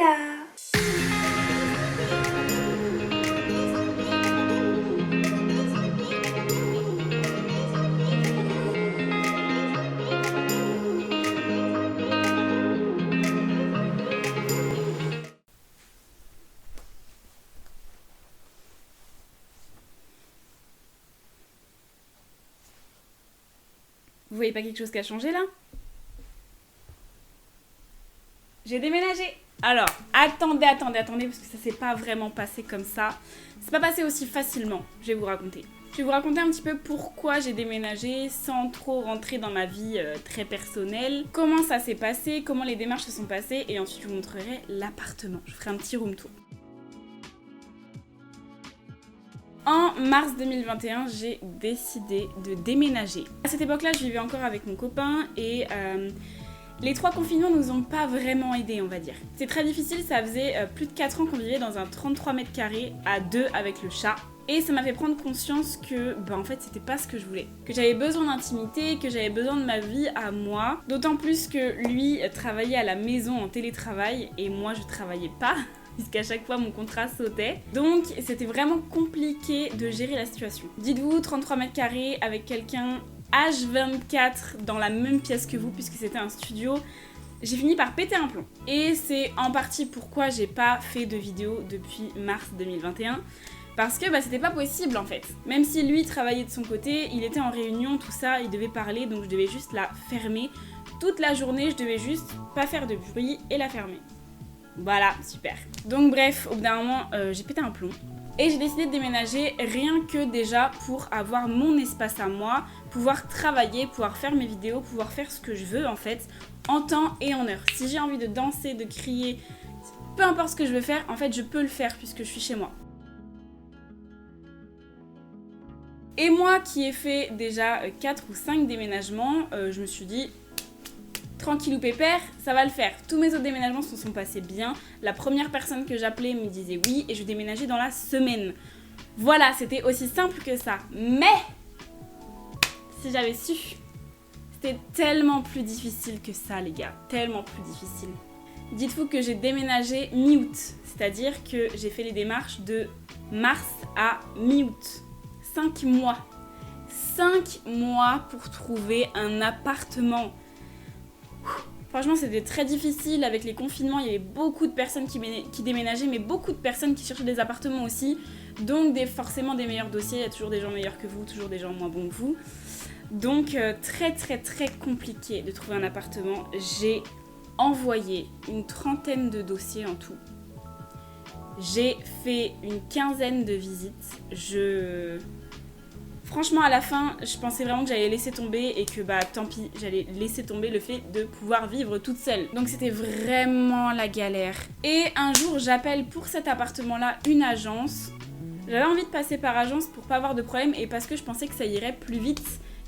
là. Vous voyez pas quelque chose qui a changé là? J'ai déménagé. Alors, attendez, parce que ça s'est pas vraiment passé comme ça. C'est pas passé aussi facilement, je vais vous raconter. Je vais vous raconter un petit peu pourquoi j'ai déménagé sans trop rentrer dans ma vie très personnelle. Comment ça s'est passé, comment les démarches se sont passées et ensuite je vous montrerai l'appartement. Je ferai un petit room tour. En mars 2021, j'ai décidé de déménager. À cette époque-là, je vivais encore avec mon copain et les 3 confinements nous ont pas vraiment aidés, on va dire. C'est très difficile, ça faisait plus de 4 ans qu'on vivait dans un 33 mètres carrés à 2 avec le chat. Et ça m'a fait prendre conscience que, en fait, c'était pas ce que je voulais. Que j'avais besoin d'intimité, que j'avais besoin de ma vie à moi. D'autant plus que lui travaillait à la maison en télétravail et moi, je travaillais pas. Puisqu'à chaque fois mon contrat sautait. Donc c'était vraiment compliqué de gérer la situation. Dites-vous 33 mètres carrés avec quelqu'un H24 dans la même pièce que vous puisque c'était un studio. J'ai fini par péter un plomb. Et c'est en partie pourquoi j'ai pas fait de vidéo depuis mars 2021. Parce que c'était pas possible en fait. Même si lui travaillait de son côté, il était en réunion, tout ça, il devait parler, donc je devais juste la fermer. Toute la journée, je devais juste pas faire de bruit et la fermer. Voilà, super. Donc bref, au bout d'un moment, j'ai pété un plomb. Et j'ai décidé de déménager rien que déjà pour avoir mon espace à moi, pouvoir travailler, pouvoir faire mes vidéos, pouvoir faire ce que je veux en fait, en temps et en heure. Si j'ai envie de danser, de crier, peu importe ce que je veux faire, en fait je peux le faire puisque je suis chez moi. Et moi qui ai fait déjà 4 ou 5 déménagements, je me suis dit... tranquille ou pépère, ça va le faire. Tous mes autres déménagements se sont passés bien. La première personne que j'appelais me disait oui et je déménageais dans la semaine. Voilà, c'était aussi simple que ça. Mais, si j'avais su, c'était tellement plus difficile que ça les gars. Tellement plus difficile. Dites-vous que j'ai déménagé mi-août. C'est-à-dire que j'ai fait les démarches de mars à mi-août. 5 mois. 5 mois pour trouver un appartement. Franchement, c'était très difficile avec les confinements. Il y avait beaucoup de personnes qui déménageaient, mais beaucoup de personnes qui cherchaient des appartements aussi. Donc, forcément des meilleurs dossiers. Il y a toujours des gens meilleurs que vous, toujours des gens moins bons que vous. Donc, très compliqué de trouver un appartement. J'ai envoyé une 30aine de dossiers en tout. J'ai fait une 15aine de visites. Franchement, à la fin, je pensais vraiment que j'allais laisser tomber et que tant pis, j'allais laisser tomber le fait de pouvoir vivre toute seule. Donc c'était vraiment la galère. Et un jour, j'appelle pour cet appartement-là une agence. J'avais envie de passer par agence pour pas avoir de problème et parce que je pensais que ça irait plus vite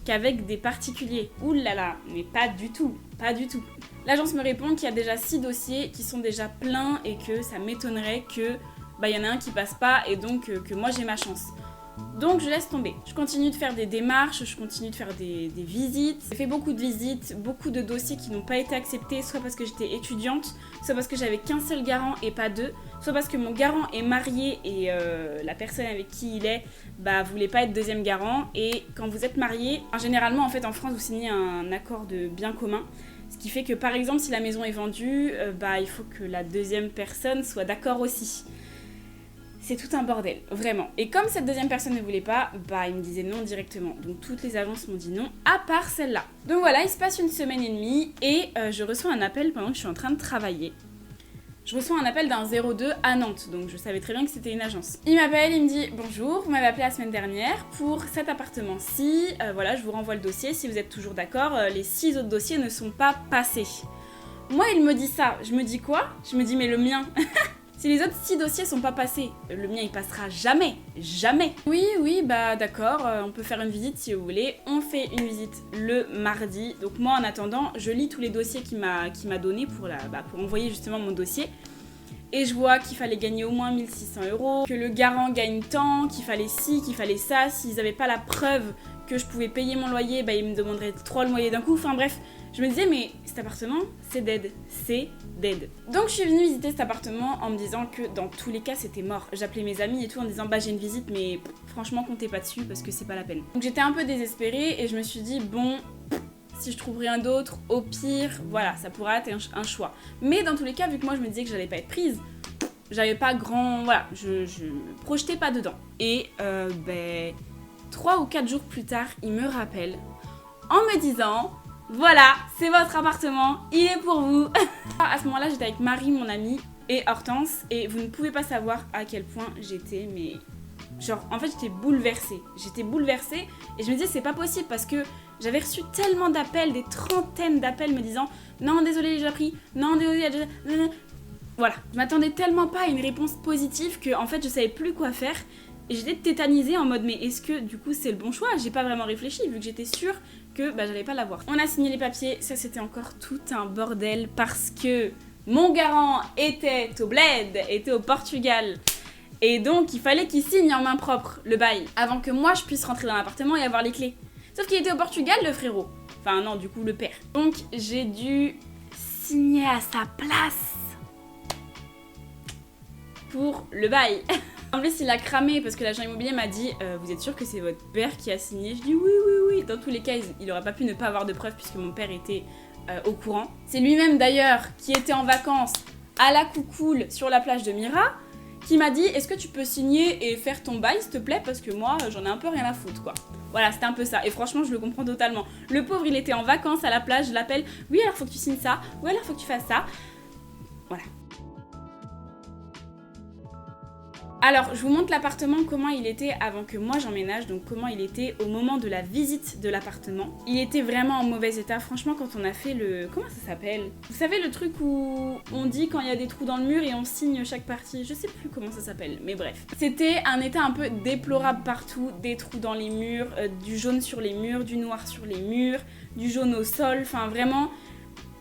qu'avec des particuliers. Ouh là là, mais pas du tout, pas du tout. L'agence me répond qu'il y a déjà 6 dossiers qui sont déjà pleins et que ça m'étonnerait que y en a un qui passe pas et donc que moi j'ai ma chance. Donc je laisse tomber. Je continue de faire des démarches, je continue de faire des visites. J'ai fait beaucoup de visites, beaucoup de dossiers qui n'ont pas été acceptés, soit parce que j'étais étudiante, soit parce que j'avais qu'un seul garant et pas 2, soit parce que mon garant est marié et la personne avec qui il est voulait pas être deuxième garant. Et quand vous êtes marié, généralement en fait en France vous signez un accord de bien commun. Ce qui fait que par exemple si la maison est vendue, il faut que la deuxième personne soit d'accord aussi. C'est tout un bordel, vraiment. Et comme cette deuxième personne ne voulait pas, il me disait non directement. Donc toutes les agences m'ont dit non, à part celle-là. Donc voilà, il se passe une semaine et demie et je reçois un appel pendant que je suis en train de travailler. Je reçois un appel d'un 02 à Nantes, donc je savais très bien que c'était une agence. Il m'appelle, il me dit « Bonjour, vous m'avez appelé la semaine dernière pour cet appartement-ci. Voilà, je vous renvoie le dossier, si vous êtes toujours d'accord, les 6 autres dossiers ne sont pas passés. » Moi, il me dit ça. Je me dis quoi? Je me dis « Mais le mien ?» Si les autres 6 dossiers sont pas passés, le mien il passera jamais, jamais. Oui, d'accord, on peut faire une visite si vous voulez. On fait une visite le mardi. Donc moi en attendant, je lis tous les dossiers qu'il m'a donné pour envoyer justement mon dossier. Et je vois qu'il fallait gagner au moins 1 600 €, que le garant gagne tant, qu'il fallait ci, qu'il fallait ça. S'ils avaient pas la preuve que je pouvais payer mon loyer, ils me demanderaient 3 loyers d'un coup. Enfin bref, je me disais mais cet appartement, c'est dead. C'est dead. Donc je suis venue visiter cet appartement en me disant que dans tous les cas c'était mort. J'appelais mes amis et tout en disant bah j'ai une visite mais franchement comptez pas dessus parce que c'est pas la peine. Donc j'étais un peu désespérée et je me suis dit bon, si je trouve rien d'autre, au pire, voilà, ça pourra être un choix. Mais dans tous les cas, vu que moi je me disais que j'allais pas être prise, j'avais pas grand... Voilà, je me projetais pas dedans. Et 3 ou 4 jours plus tard, il me rappelle en me disant voilà, c'est votre appartement, il est pour vous. À ce moment-là, j'étais avec Marie, mon amie, et Hortense, et vous ne pouvez pas savoir à quel point j'étais, mais... Genre, en fait, j'étais bouleversée. Et je me disais, c'est pas possible parce que j'avais reçu tellement d'appels, des trentaines d'appels me disant non, désolé, j'ai déjà pris, non, désolé, j'ai déjà... Voilà, je m'attendais tellement pas à une réponse positive que, en fait, je savais plus quoi faire. Et j'étais tétanisée en mode, mais est-ce que, du coup, c'est le bon choix? J'ai pas vraiment réfléchi, vu que j'étais sûre que j'allais pas l'avoir. On a signé les papiers, ça c'était encore tout un bordel parce que mon garant était au bled, était au Portugal. Et donc, il fallait qu'il signe en main propre le bail avant que moi je puisse rentrer dans l'appartement et avoir les clés. Sauf qu'il était au Portugal, le frérot. Enfin, non, du coup, le père. Donc, j'ai dû signer à sa place pour le bail. En plus, il a cramé parce que l'agent immobilier m'a dit vous êtes sûr que c'est votre père qui a signé? Je dis oui. Dans tous les cas, il aurait pas pu ne pas avoir de preuves puisque mon père était au courant. C'est lui-même d'ailleurs qui était en vacances à la Coucoule sur la plage de Mira, qui m'a dit est-ce que tu peux signer et faire ton bail s'il te plaît parce que moi j'en ai un peu rien à foutre quoi. Voilà, c'était un peu ça et franchement je le comprends totalement. Le pauvre il était en vacances à la plage, je l'appelle, oui alors faut que tu signes ça, oui alors faut que tu fasses ça. Voilà. Alors, je vous montre l'appartement, comment il était avant que moi j'emménage, donc comment il était au moment de la visite de l'appartement. Il était vraiment en mauvais état, franchement, quand on a fait le... Comment ça s'appelle? Vous savez, le truc où on dit quand il y a des trous dans le mur et on signe chaque partie, je sais plus comment ça s'appelle, mais bref. C'était un état un peu déplorable partout, des trous dans les murs, du jaune sur les murs, du noir sur les murs, du jaune au sol, enfin vraiment...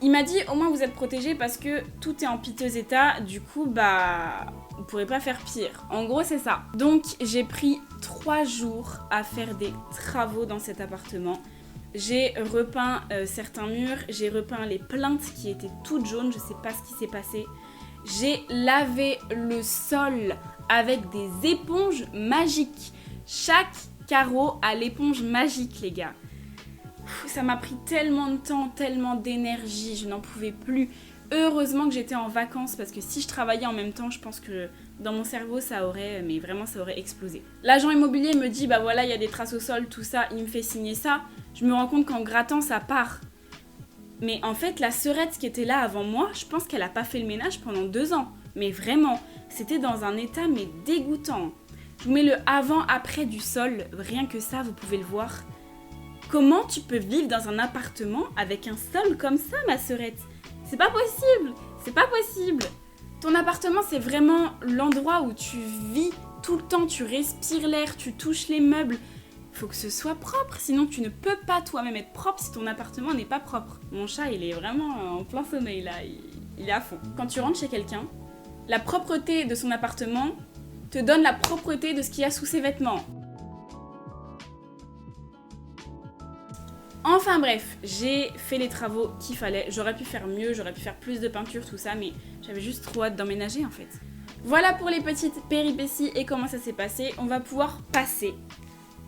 Il m'a dit au moins vous êtes protégés parce que tout est en piteux état, du coup vous pourrez pas faire pire. En gros c'est ça. Donc j'ai pris 3 jours à faire des travaux dans cet appartement. J'ai repeint certains murs, j'ai repeint les plinthes qui étaient toutes jaunes, je sais pas ce qui s'est passé. J'ai lavé le sol avec des éponges magiques. Chaque carreau a l'éponge magique les gars. Ça m'a pris tellement de temps, tellement d'énergie, je n'en pouvais plus. Heureusement que j'étais en vacances parce que si je travaillais en même temps, je pense que dans mon cerveau ça aurait explosé. L'agent immobilier me dit bah voilà il y a des traces au sol, tout ça, il me fait signer ça. Je me rends compte qu'en grattant ça part. Mais en fait la sœurette qui était là avant moi, je pense qu'elle a pas fait le ménage pendant 2 ans. Mais vraiment, c'était dans un état mais dégoûtant. Je vous mets le avant-après du sol, rien que ça vous pouvez le voir. Comment tu peux vivre dans un appartement avec un sol comme ça, ma sœurette? C'est pas possible! C'est pas possible! Ton appartement, c'est vraiment l'endroit où tu vis tout le temps, tu respires l'air, tu touches les meubles. Faut que ce soit propre, sinon tu ne peux pas toi-même être propre si ton appartement n'est pas propre. Mon chat, il est vraiment en plein sommeil là, il est à fond. Quand tu rentres chez quelqu'un, la propreté de son appartement te donne la propreté de ce qu'il y a sous ses vêtements. Enfin bref, j'ai fait les travaux qu'il fallait, j'aurais pu faire mieux, j'aurais pu faire plus de peinture, tout ça, mais j'avais juste trop hâte d'emménager en fait. Voilà pour les petites péripéties et comment ça s'est passé, on va pouvoir passer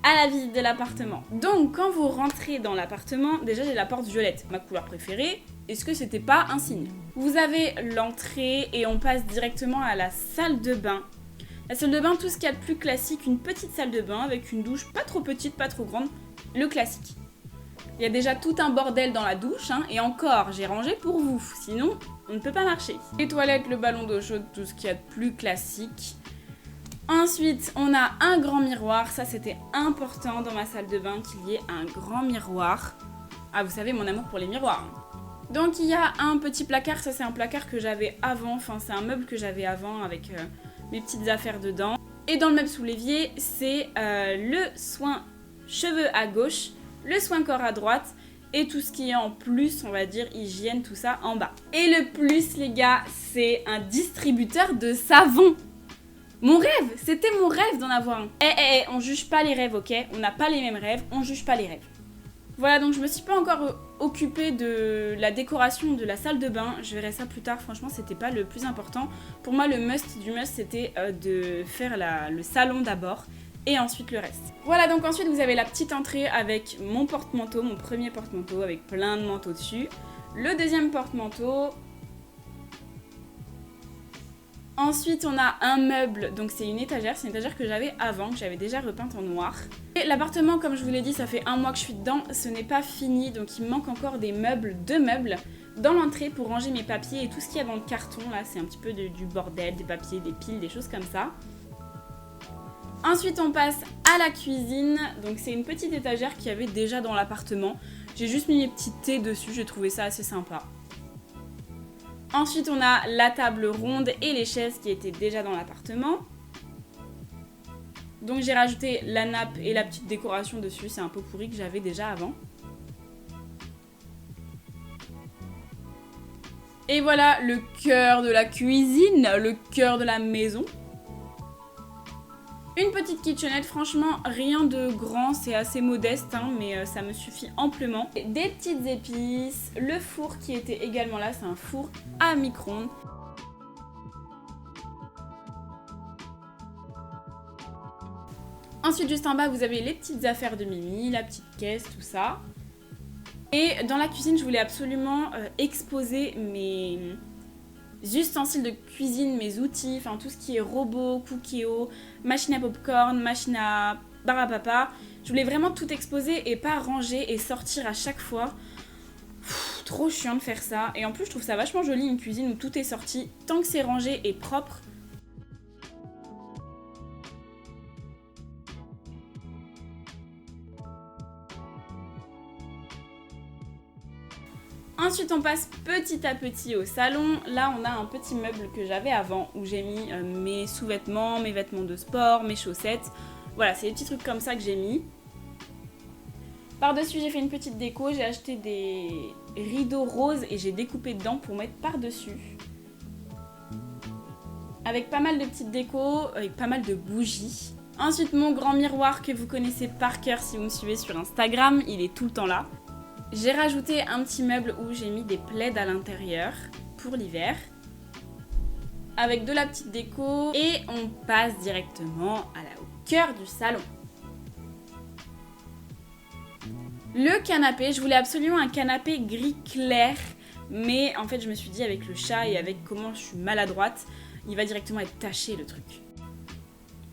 à la visite de l'appartement. Donc quand vous rentrez dans l'appartement, déjà j'ai la porte violette, ma couleur préférée, est-ce que c'était pas un signe? Vous avez l'entrée et on passe directement à la salle de bain. La salle de bain, tout ce qu'il y a de plus classique, une petite salle de bain avec une douche pas trop petite, pas trop grande, le classique. Il y a déjà tout un bordel dans la douche, hein, et encore, j'ai rangé pour vous, sinon on ne peut pas marcher. Les toilettes, le ballon d'eau chaude, tout ce qu'il y a de plus classique. Ensuite, on a un grand miroir, ça c'était important dans ma salle de bain qu'il y ait un grand miroir. Ah, vous savez mon amour pour les miroirs. Donc il y a un petit placard, ça c'est un placard que j'avais avant, enfin c'est un meuble que j'avais avant avec mes petites affaires dedans. Et dans le meuble sous l'évier, c'est le soin cheveux à gauche, le soin corps à droite et tout ce qui est en plus, on va dire, hygiène, tout ça en bas. Et le plus, les gars, c'est un distributeur de savon. Mon rêve, c'était mon rêve d'en avoir un. On juge pas les rêves, ok? On n'a pas les mêmes rêves, on juge pas les rêves. Voilà, donc je me suis pas encore occupée de la décoration de la salle de bain. Je verrai ça plus tard, franchement c'était pas le plus important. Pour moi le must du must c'était de faire le salon d'abord et ensuite le reste. Voilà, donc ensuite vous avez la petite entrée avec mon porte-manteau, mon premier porte-manteau avec plein de manteaux dessus. Le deuxième porte-manteau. Ensuite, on a un meuble, donc c'est une étagère que j'avais avant, que j'avais déjà repeinte en noir. Et l'appartement, comme je vous l'ai dit, ça fait 1 mois que je suis dedans, ce n'est pas fini, donc il me manque encore des meubles, 2 meubles, dans l'entrée pour ranger mes papiers et tout ce qu'il y a dans le carton, là c'est un petit peu du bordel, des papiers, des piles, des choses comme ça. Ensuite, on passe à la cuisine, donc c'est une petite étagère qu'il y avait déjà dans l'appartement. J'ai juste mis mes petits thés dessus, j'ai trouvé ça assez sympa. Ensuite, on a la table ronde et les chaises qui étaient déjà dans l'appartement. Donc j'ai rajouté la nappe et la petite décoration dessus, c'est un pot pourri que j'avais déjà avant. Et voilà le cœur de la cuisine, le cœur de la maison. Une petite kitchenette, franchement rien de grand, c'est assez modeste hein, mais ça me suffit amplement. Des petites épices, le four qui était également là, c'est un four à micro-ondes. Ensuite juste en bas vous avez les petites affaires de Mimi, la petite caisse, tout ça. Et dans la cuisine je voulais absolument exposer mes ustensiles de cuisine, mes outils, enfin tout ce qui est robot, Cookéo, machine à popcorn, machine à bar à papa. Je voulais vraiment tout exposer et pas ranger et sortir à chaque fois. Trop chiant de faire ça. Et en plus je trouve ça vachement joli une cuisine où tout est sorti. Tant que c'est rangé et propre. Ensuite on passe petit à petit au salon. Là on a un petit meuble que j'avais avant où j'ai mis mes sous-vêtements, mes vêtements de sport, mes chaussettes. Voilà, c'est des petits trucs comme ça que j'ai mis. Par-dessus j'ai fait une petite déco, j'ai acheté des rideaux roses et j'ai découpé dedans pour mettre par-dessus. Avec pas mal de petites décos, avec pas mal de bougies. Ensuite mon grand miroir que vous connaissez par cœur si vous me suivez sur Instagram, il est tout le temps là. J'ai rajouté un petit meuble où j'ai mis des plaids à l'intérieur pour l'hiver. Avec de la petite déco. Et on passe directement au cœur du salon. Le canapé, je voulais absolument un canapé gris clair. Mais en fait je me suis dit avec le chat et avec comment je suis maladroite, il va directement être taché le truc.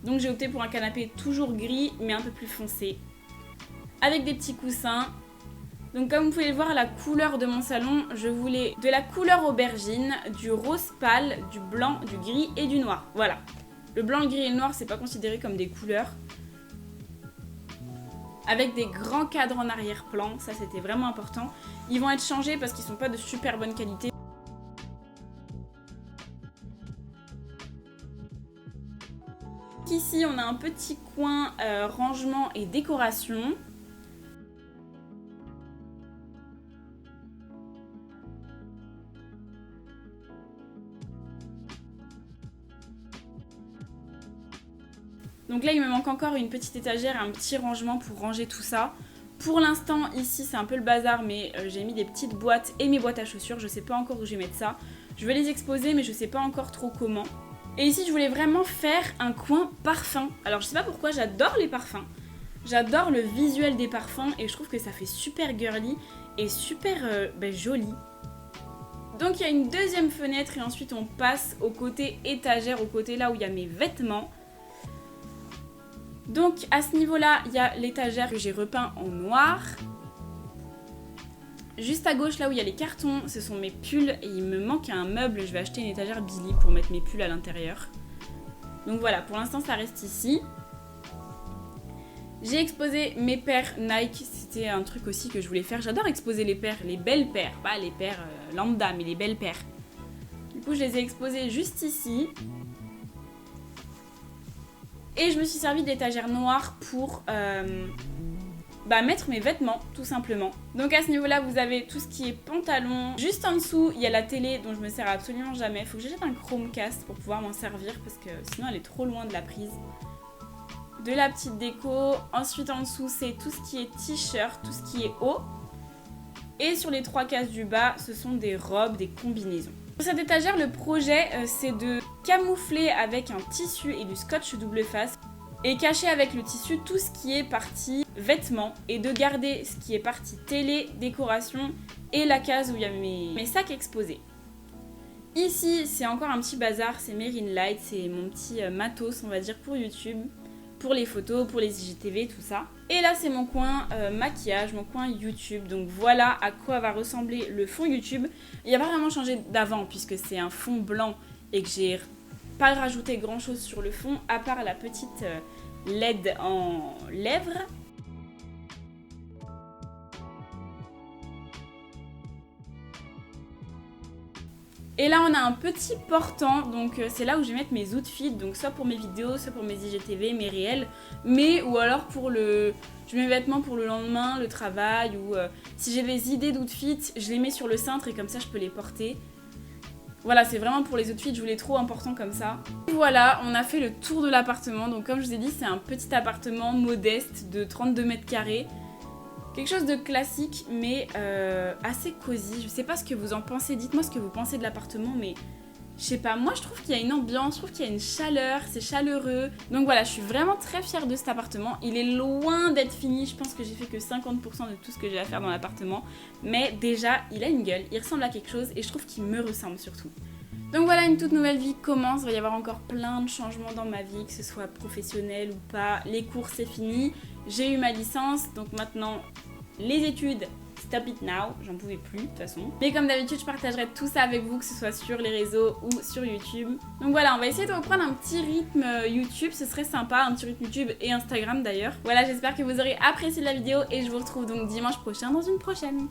Donc j'ai opté pour un canapé toujours gris mais un peu plus foncé. Avec des petits coussins. Donc comme vous pouvez le voir, la couleur de mon salon, je voulais de la couleur aubergine, du rose pâle, du blanc, du gris et du noir. Voilà. Le blanc, le gris et le noir, c'est pas considéré comme des couleurs. Avec des grands cadres en arrière-plan, ça c'était vraiment important. Ils vont être changés parce qu'ils sont pas de super bonne qualité. Ici on a un petit coin rangement et décoration. Donc là il me manque encore une petite étagère, un petit rangement pour ranger tout ça. Pour l'instant ici c'est un peu le bazar mais j'ai mis des petites boîtes et mes boîtes à chaussures, je sais pas encore où je vais mettre ça. Je vais les exposer mais je sais pas encore trop comment. Et ici je voulais vraiment faire un coin parfum. Alors je sais pas pourquoi, j'adore les parfums. J'adore le visuel des parfums et je trouve que ça fait super girly et super joli. Donc il y a une deuxième fenêtre et ensuite on passe au côté étagère, au côté là où il y a mes vêtements. Donc à ce niveau-là, il y a l'étagère que j'ai repeint en noir. Juste à gauche, là où il y a les cartons, ce sont mes pulls et il me manque un meuble. Je vais acheter une étagère Billy pour mettre mes pulls à l'intérieur. Donc voilà, pour l'instant ça reste ici. J'ai exposé mes paires Nike, c'était un truc aussi que je voulais faire. J'adore exposer les paires, les belles paires, pas les paires lambda, mais les belles paires. Du coup, je les ai exposées juste ici. Et je me suis servi d'étagère noire pour mettre mes vêtements, tout simplement. Donc à ce niveau-là, vous avez tout ce qui est pantalon. Juste en dessous, il y a la télé dont je me sers absolument jamais. Il faut que j'achète un Chromecast pour pouvoir m'en servir parce que sinon elle est trop loin de la prise. De la petite déco. Ensuite en dessous, c'est tout ce qui est t-shirt, tout ce qui est haut. Et sur les 3 cases du bas, ce sont des robes, des combinaisons. Pour cette étagère, le projet, c'est de camoufler avec un tissu et du scotch double face et cacher avec le tissu tout ce qui est partie vêtements et de garder ce qui est partie télé, décoration et la case où il y a mes sacs exposés. Ici, c'est encore un petit bazar, c'est mes ring lights, c'est mon petit matos, on va dire, pour YouTube, pour les photos, pour les IGTV, tout ça. Et là, c'est mon coin maquillage, mon coin YouTube. Donc voilà à quoi va ressembler le fond YouTube. Il n'a pas vraiment changé d'avant puisque c'est un fond blanc et que j'ai pas rajouté grand chose sur le fond à part la petite LED en lèvres. Et là on a un petit portant, donc c'est là où je vais mettre mes outfits, donc soit pour mes vidéos, soit pour mes IGTV, mes réels, mais ou alors pour je mets mes vêtements pour le lendemain, le travail, ou si j'ai des idées d'outfits, je les mets sur le cintre et comme ça je peux les porter. Voilà, c'est vraiment pour les outfits, je voulais trop important comme ça. Et voilà, on a fait le tour de l'appartement, donc comme je vous ai dit, c'est un petit appartement modeste de 32 mètres carrés. Quelque chose de classique, mais assez cosy. Je sais pas ce que vous en pensez, dites-moi ce que vous pensez de l'appartement, mais je sais pas, moi je trouve qu'il y a une ambiance, je trouve qu'il y a une chaleur, c'est chaleureux. Donc voilà, je suis vraiment très fière de cet appartement. Il est loin d'être fini, je pense que j'ai fait que 50% de tout ce que j'ai à faire dans l'appartement. Mais déjà, il a une gueule, il ressemble à quelque chose et je trouve qu'il me ressemble surtout. Donc voilà, une toute nouvelle vie commence, il va y avoir encore plein de changements dans ma vie, que ce soit professionnel ou pas. Les cours c'est fini, j'ai eu ma licence, donc maintenant les études, stop it now, j'en pouvais plus de toute façon. Mais comme d'habitude, je partagerai tout ça avec vous, que ce soit sur les réseaux ou sur YouTube. Donc voilà, on va essayer de reprendre un petit rythme YouTube, ce serait sympa, un petit rythme YouTube et Instagram d'ailleurs. Voilà, j'espère que vous aurez apprécié la vidéo et je vous retrouve donc dimanche prochain dans une prochaine.